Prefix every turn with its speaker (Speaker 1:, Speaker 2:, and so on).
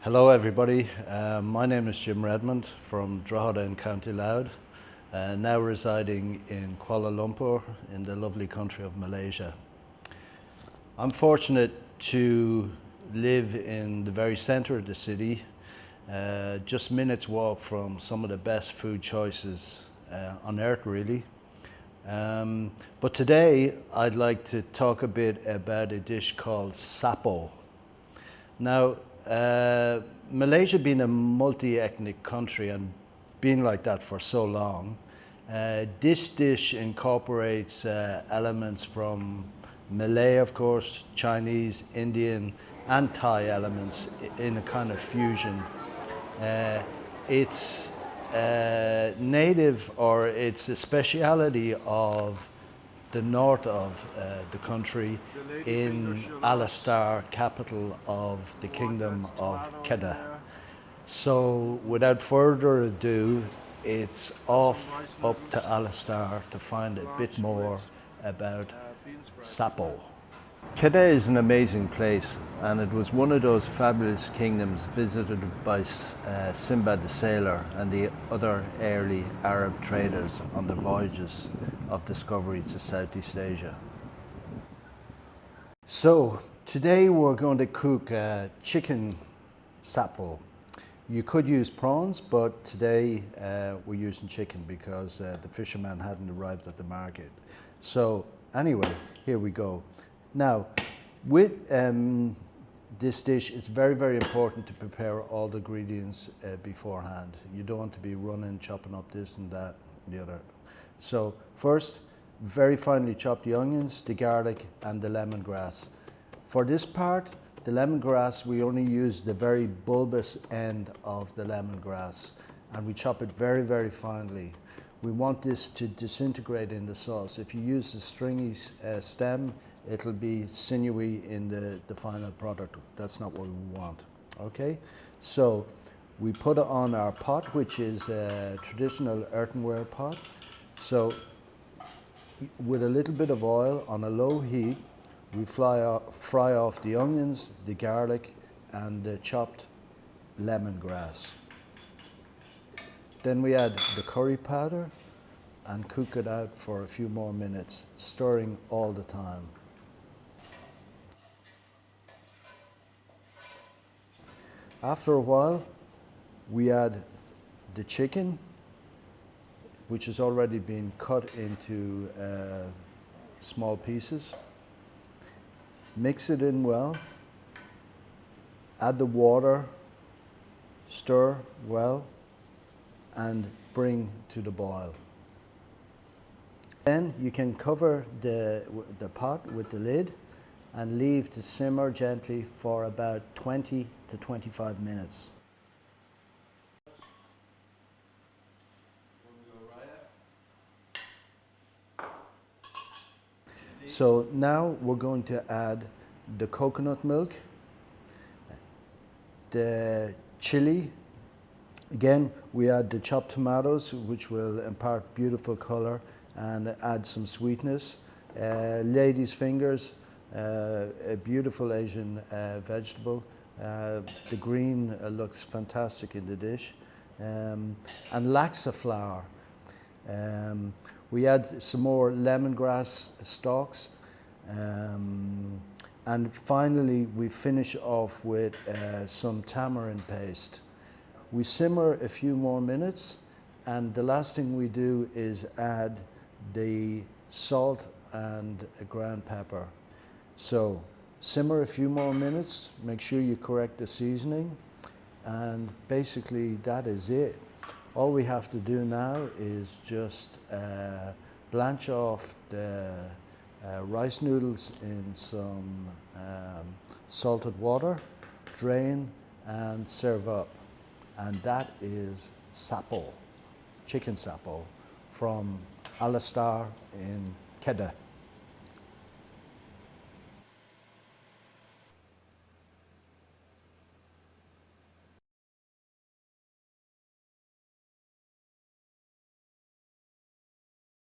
Speaker 1: Hello everybody, my name is Jim Redmond from Drogheda in County Louth, now residing in Kuala Lumpur in the lovely country of Malaysia. I'm fortunate to live in the very centre of the city, just minutes walk from some of the best food choices on earth really. But today I'd like to talk a bit about a dish called SAPPO. Now, Malaysia being a multi-ethnic country and being like that for so long, this dish incorporates elements from Malay, of course, Chinese, Indian and Thai elements in a kind of fusion. It's native, or it's a speciality of the north of the country in Alor, capital of the Kingdom of Kedah. So without further ado, it's off up to Alor to find a bit more about SAPPO. Kedah is an amazing place, and it was one of those fabulous kingdoms visited by Sinbad the Sailor and the other early Arab traders on their voyages of discovery to Southeast Asia. So today we're going to cook chicken SAPPO. You could use prawns, but today we're using chicken because the fisherman hadn't arrived at the market. So anyway, here we go. Now, with this dish, it's very, very important to prepare all the ingredients beforehand. You don't want to be running, chopping up this and that and the other. So first, very finely chop the onions, the garlic and the lemongrass. For this part, the lemongrass, we only use the very bulbous end of the lemongrass, and we chop it very, very finely. We want this to disintegrate in the sauce. If you use the stringy stem, it'll be sinewy in the final product. That's not what we want. Okay, so we put it on our pot, which is a traditional earthenware pot. So with a little bit of oil on a low heat, we fry off the onions, the garlic and the chopped lemongrass. Then we add the curry powder and cook it out for a few more minutes, stirring all the time. After a while, we add the chicken, which has already been cut into small pieces. Mix it in well, add the water, stir well, and bring to the boil. Then you can cover the pot with the lid and leave to simmer gently for about 20 to 25 minutes. So now we're going to add the coconut milk, the chili. Again, we add the chopped tomatoes, which will impart beautiful color and add some sweetness. Lady's fingers, a beautiful Asian vegetable. The green looks fantastic in the dish. And laksa flour. We add some more lemongrass stalks. And finally, we finish off with some tamarind paste. We simmer a few more minutes, and the last thing we do is add the salt and ground pepper. So simmer a few more minutes, make sure you correct the seasoning, and basically that is it. All we have to do now is just blanch off the rice noodles in some salted water, drain and serve up. And that is SAPPO, chicken SAPPO from Alor in Kedah.